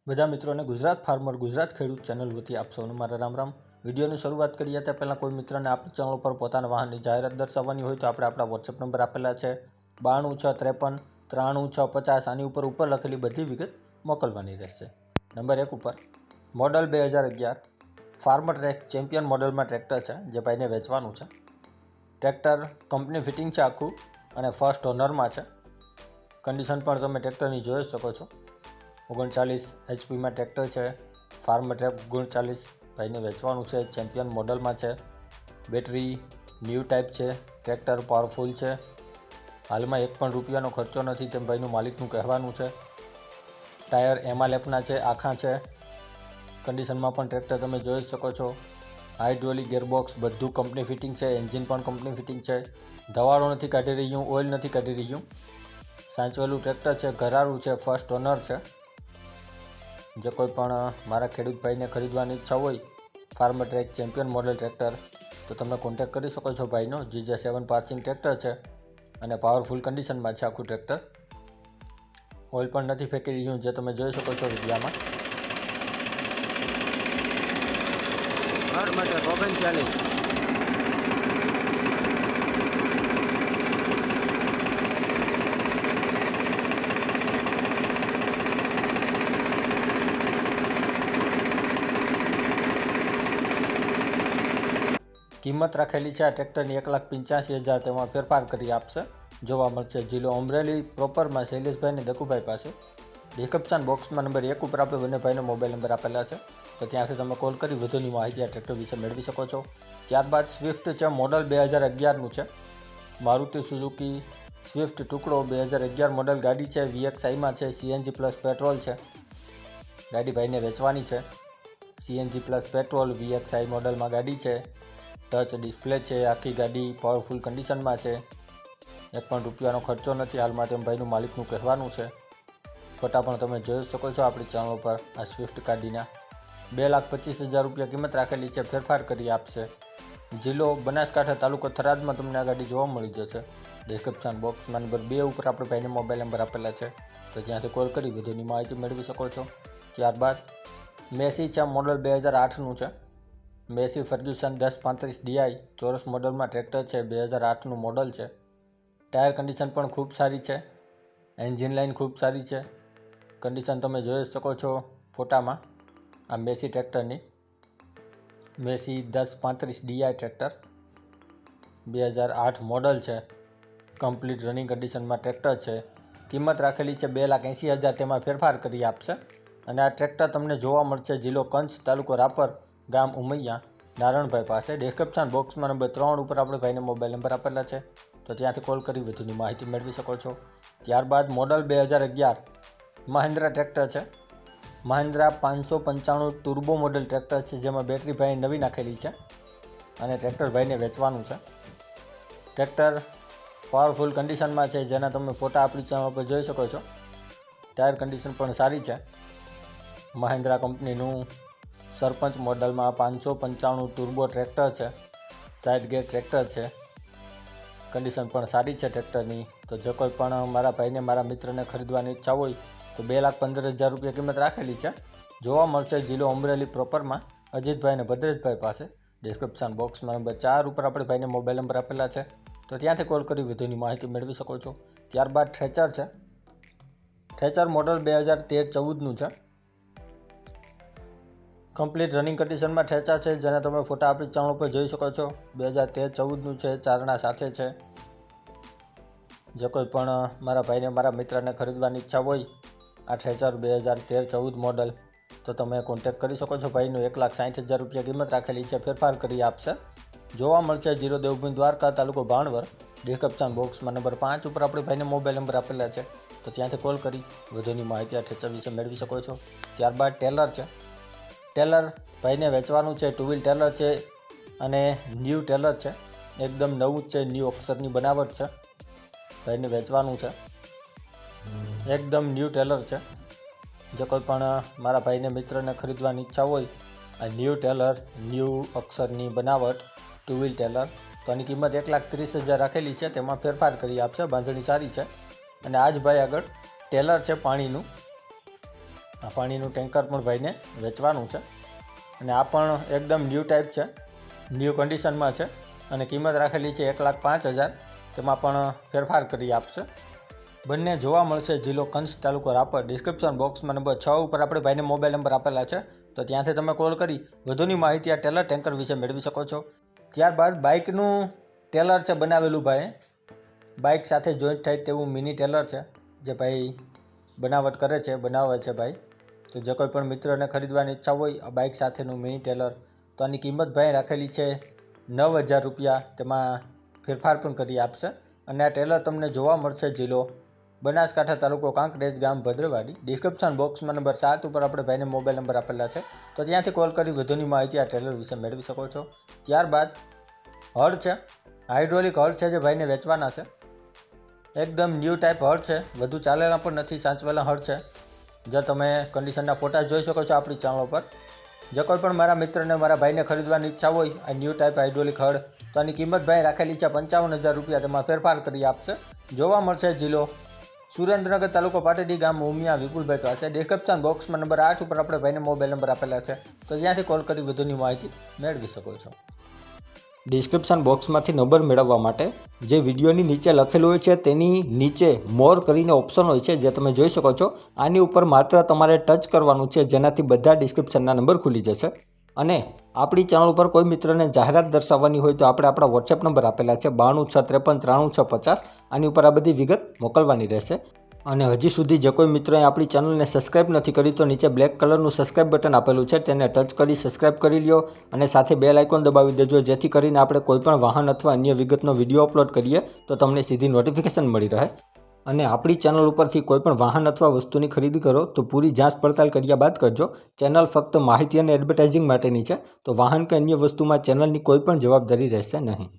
બધા મિત્રોને ગુજરાત ફાર્મર ગુજરાત ખેડૂત ચેનલ વતી આપ સૌને મારા રામ રામ। વિડીયોની શરૂઆત કરીએ તે પહેલાં કોઈ મિત્રને આપણી ચેનલ પર પોતાના વાહનની જાહેરાત દર્શાવવાની હોય તો આપણે આપણા વોટ્સએપ નંબર આપેલા છે 9263539650। આની ઉપર લખેલી બધી વિગત મોકલવાની રહેશે। નંબર 1 ઉપર મોડલ 2011 ફાર્મર ટ્રેક ચેમ્પિયન મોડલમાં ટ્રેક્ટર છે જે ભાઈને વેચવાનું છે। ટ્રેક્ટર કંપની ફિટિંગ છે આખું અને ફર્સ્ટ ઓનરમાં છે। કન્ડિશન પણ તમે ટ્રેક્ટરની જોઈ શકો છો। 39 HP ટ્રેક્ટર છે। ફાર્મર ટ્રેક 39 ભાઈને વેચવાનું છે। ચેમ્પિયન મોડલમાં છે। બેટરી ન્યૂ ટાઈપ છે। ટ્રેક્ટર પાવરફુલ છે। હાલમાં એક પણ રૂપિયાનો ખર્ચો નથી તેમ ભાઈનું માલિકનું કહેવાનું છે। ટાયર MRFના છે, આખા છે। કન્ડિશનમાં પણ ટ્રેક્ટર તમે જોઈ શકો છો। હાઇડ્રોલિક ગેરબોક્સ બધું કંપની ફિટિંગ છે। એન્જિન પણ કંપની ફિટિંગ છે। ધવાળો નથી કાઢી રહ્યું, ઓઇલ નથી કાઢી રહ્યું। સાચવેલું ટ્રેક્ટર છે, ઘરારું છે, ફર્સ્ટ ઓનર છે। જે કોઈ પણ મારા ખેડૂત ભાઈને ખરીદવાની ઈચ્છા હોય farmer track champion model tractor તો તમે કોન્ટેક્ટ કરી શકો છો ભાઈનો। GJ7 પાર્સિંગ ટ્રેક્ટર છે અને પાવરફુલ કન્ડિશનમાં છે આખું ટ્રેક્ટર। ઓઇલ પણ નથી ફેંકી રહ્યું જે તમે જોઈ શકો છો વિડીયામાં। ઘર માટે 39 કિંમત રાખેલી છે આ ટ્રેક્ટરની 1,85,000। તેમાં ફેરફાર કરી આપશે। જોવા મળશે જિલ્લો અમરેલી પ્રોપરમાં શૈલેષભાઈ ને દકુભાઈ પાસે। ડિસ્ક્રિપ્શન બોક્સમાં નંબર 1 ઉપર આપણે બંને ભાઈનો મોબાઈલ નંબર આપેલા છે તો ત્યાંથી તમે કોલ કરી વધુની માહિતી આ ટ્રેક્ટર વિશે મેળવી શકો છો। ત્યારબાદ સ્વિફ્ટ છે, મોડલ 2011નું છે। મારુતિ સુઝુકી સ્વિફ્ટ ટુકડો 2011 મોડલ ગાડી છે। VXIમાં છે, CNG પ્લસ પેટ્રોલ છે। ગાડી ભાઈને વેચવાની છે। CNG પ્લસ પેટ્રોલ VXI મોડલમાં ગાડી છે। ટચ ડિસ્પ્લે છે, આખી ગાડી પાવરફુલ કન્ડિશનમાં છે। એક પણ રૂપિયાનો ખર્ચો નથી હાલમાં તેમ ભાઈનું માલિકનું કહેવાનું છે। ફોટા પણ તમે જોઈ શકો છો આપણી ચેનલ પર આ સ્વિફ્ટ ગાડીના। 2,25,000 રૂપિયા કિંમત રાખેલી છે, ફેરફાર કરી આપશે। જિલ્લો બનાસકાંઠા, તાલુકો થરાદમાં તમને આ ગાડી જોવા મળી જશે। ડિસ્ક્રિપ્શન બોક્સમાં નંબર 2 ઉપર આપણે ભાઈને મોબાઈલ નંબર આપેલા છે તો ત્યાંથી કોલ કરી વધુની માહિતી મેળવી શકો છો। ત્યારબાદ મેસી છે, મોડલ 2008નું છે। મેસી ફર્ગ્યુસન 1035 DI ચોરસ મોડલમાં ટ્રેક્ટર છે। 2008નું મોડલ છે। ટાયર કન્ડિશન પણ ખૂબ સારી છે। એન્જિન લાઇન ખૂબ સારી છે। કન્ડિશન તમે જોઈ શકો છો ફોટામાં આ મેસી ટ્રેક્ટરની। મેસી 1035 DI ટ્રેક્ટર 2008 મોડલ છે। કમ્પ્લીટ રનિંગ કન્ડિશનમાં ટ્રેક્ટર છે। કિંમત રાખેલી છે 2,80,000। તેમાં ફેરફાર કરી આપશે અને આ ટ્રેક્ટર તમને જોવા મળશે જિલ્લો કંચ, તાલુકો રાપર, ગામ ઉમૈયા, નારણભાઈ પાસે। ડિસ્ક્રિપ્શન બોક્સમાં નંબર 3 ઉપર આપણે ભાઈને મોબાઈલ નંબર આપેલા છે તો ત્યાંથી કોલ કરી વધુની માહિતી મેળવી શકો છો। ત્યારબાદ મોડલ 2011 મહિન્દ્રા ટ્રેક્ટર છે। મહિન્દ્રા 595 ટુર્બો મોડલ ટ્રેક્ટર છે જેમાં બેટરી ભાઈ નવી નાખેલી છે અને ટ્રેક્ટર ભાઈને વેચવાનું છે। ટ્રેક્ટર પાવરફુલ કન્ડિશનમાં છે જેના તમે ફોટા આપણી ચેનલ પર જોઈ શકો છો। ટાયર કન્ડિશન પણ સારી છે। મહિન્દ્રા કંપનીનું સરપંચ મોડલમાં 595 ટુર્બો ટ્રેક્ટર છે। સાઇડ ગેર ટ્રેક્ટર છે। કન્ડિશન પણ સારી છે ટ્રેક્ટરની। તો જો કોઈ પણ મારા ભાઈને, મારા મિત્રને ખરીદવાની ઈચ્છા હોય તો 2,15,000 રૂપિયા કિંમત રાખેલી છે। જોવા મળશે જિલ્લો અમરેલી પ્રોપરમાં અજીતભાઈ અને ભદ્રેશભાઈ પાસે। ડિસ્ક્રિપ્શન બોક્સમાં નંબર 4 ઉપર આપણે ભાઈને મોબાઈલ નંબર આપેલા છે તો ત્યાંથી કોલ કરી વધુની માહિતી મેળવી શકો છો। ત્યારબાદ થ્રેચર છે। થ્રેચર મોડલ 2013-14નું છે। કમ્પ્લીટ રનિંગ કન્ડિશનમાં થ્રેચર છે જેને તમે ફોટા આપણી ચેનલ પર જોઈ શકો છો। 2013-14નું છે, ચારણા સાથે છે। જે કોઈ પણ મારા ભાઈને, મારા મિત્રને ખરીદવાની ઈચ્છા હોય આ થ્રેચર 2013-14 મોડલ તો તમે કોન્ટેક્ટ કરી શકો છો ભાઈનો। 1,60,000 રૂપિયા કિંમત રાખેલી છે, ફેરફાર કરી આપશે। જોવા મળશે જિલ્લો દેવભૂમિ દ્વારકા, તાલુકો ભાણવર। ડિસ્ક્રિપ્શન બોક્સમાં નંબર 5 ઉપર આપણે ભાઈને મોબાઈલ નંબર આપેલા છે તો ત્યાંથી કોલ કરી વધુની માહિતી આ થ્રેચર વિશે મેળવી શકો છો। ત્યારબાદ ટેલર છે। ટેલર ભાઈને વેચવાનું છે। 2 વ્હીલ ટેલર છે અને ન્યૂ ટેલર છે, એકદમ નવું જ છે, ન્યૂ અક્ષરની બનાવટ છે। ભાઈને વેચવાનું છે, એકદમ ન્યૂ ટેલર છે। જે કોઈ પણ મારા ભાઈને, મિત્રને ખરીદવાની ઈચ્છા હોય આ ન્યૂ ટેલર, ન્યૂ અક્ષરની બનાવટ 2 વ્હીલ ટેલર તો આની કિંમત 1,30,000 રાખેલી છે। તેમાં ફેરફાર કરી આપશે। બાંધણી સારી છે અને આ જ ભાઈ આગળ ટેલર છે પાણીનું આ પાણીનું ટેન્કર પણ ભાઈને વેચવાનું છે અને આ પણ એકદમ ન્યૂ ટાઈપ છે, ન્યૂ કન્ડિશનમાં છે અને કિંમત રાખેલી છે 1,05,000. તેમાં પણ ફેરફાર કરી આપશે. બંને જોવા મળશે જિલ્લો કંસ, તાલુકો રાપર. ડિસ્ક્રિપ્શન બોક્સમાં નંબર 6 ઉપર આપણે ભાઈને મોબાઈલ નંબર આપેલા છે, તો ત્યાંથી તમે કોલ કરી વધુની માહિતી આ ટેલર ટેન્કર વિશે મેળવી શકો છો. ત્યારબાદ બાઇકનું ટેલર છે બનાવેલું ભાઈ, બાઇક સાથે જોઈન્ટ થાય તેવું મિની ટેલર છે જે ભાઈ બનાવટ કરે છે, બનાવે છે ભાઈ. તો જે કોઈ પણ મિત્રને ખરીદવાની ઈચ્છા હોય આ બાઇક સાથેનું મિની ટેલર, તો આની કિંમત ભાઈ રાખેલી છે 9,000 રૂપિયા. તેમાં ફેરફાર પણ કરી આપશે અને આ ટેલર તમને જોવા મળશે જિલ્લો બનાસકાંઠા, તાલુકો કાંકરેજ, ગામ ભદ્રવાડી. ડિસ્ક્રિપ્શન બોક્સમાં નંબર 7 ઉપર આપણે ભાઈને મોબાઈલ નંબર આપેલા છે, તો ત્યાંથી કોલ કરી વધુની માહિતી આ ટેલર વિશે મેળવી શકો છો. ત્યારબાદ હળ છે, હાઇડ્રોલિક હળ છે જે ભાઈને વેચવાના છે. એકદમ ન્યૂ ટાઈપ હળ છે, વધુ ચાલેલા પણ નથી, સાચવેલા હળ છે. જે તમે કન્ડિશનના ફોટા જોઈ શકો છો આપણી ચેનલ પર. જે કોઈ પણ મારા મિત્રને, મારા ભાઈને ખરીદવાની ઈચ્છા હોય આ ન્યૂ ટાઈપ હાઇડ્રોલિક હળ, તો આની કિંમત ભાઈ રાખેલી છે 55,000 રૂપિયા. તેમાં ફેરફાર કરી આપશે. જોવા મળશે જિલ્લો સુરેન્દ્રનગર, તાલુકો પાટડી, ગામ ઉમિયા, વિપુલભાઈ પાસે. ડિસ્ક્રિપ્શન બોક્સમાં નંબર 8 ઉપર આપણે ભાઈને મોબાઈલ નંબર આપેલા છે, તો ત્યાંથી કોલ કરી વધુની માહિતી મેળવી શકો છો. ડિસ્ક્રિપ્શન બોક્સમાંથી નંબર મેળવવા માટે જે વિડીયોની નીચે લખેલું હોય છે તેની નીચે મોર કરીને ઓપ્શન હોય છે, જે તમે જોઈ શકો છો. આની ઉપર માત્ર તમારે ટચ કરવાનું છે, જેનાથી બધા ડિસ્ક્રિપ્શનના નંબર ખુલી જશે. અને આપણી ચેનલ ઉપર કોઈ મિત્રને જાહેરાત દર્શાવવાની હોય તો આપણે આપણા વોટ્સએપ નંબર આપેલા છે 9263539650. આની ઉપર આ બધી વિગત મોકલવાની રહેશે. અને હજી સુધી જે કોઈ મિત્રએ આપણી ચેનલને સબસ્ક્રાઇબ નથી કરી તો નીચે બ્લેક કલરનું સબસ્ક્રાઇબ બટન આપેલું છે, તેને ટચ કરી સબસ્ક્રાઇબ કરી લ્યો અને સાથે બેલ આઇકોન દબાવી દેજો, જેથી કરીને આપણે કોઈપણ વાહન અથવા અન્ય વિગતનો વિડીયો અપલોડ કરીએ તો તમને સીધી નોટિફિકેશન મળી રહે. અને આપણી ચેનલ ઉપરથી કોઈપણ વાહન અથવા વસ્તુની ખરીદી કરો તો પૂરી જાંચ પડતાલ કર્યા બાદ કરજો. ચેનલ ફક્ત માહિતી અને એડવર્ટાઇઝિંગ માટેની છે, તો વાહન કે અન્ય વસ્તુમાં ચેનલની કોઈ પણ જવાબદારી રહેશે નહીં.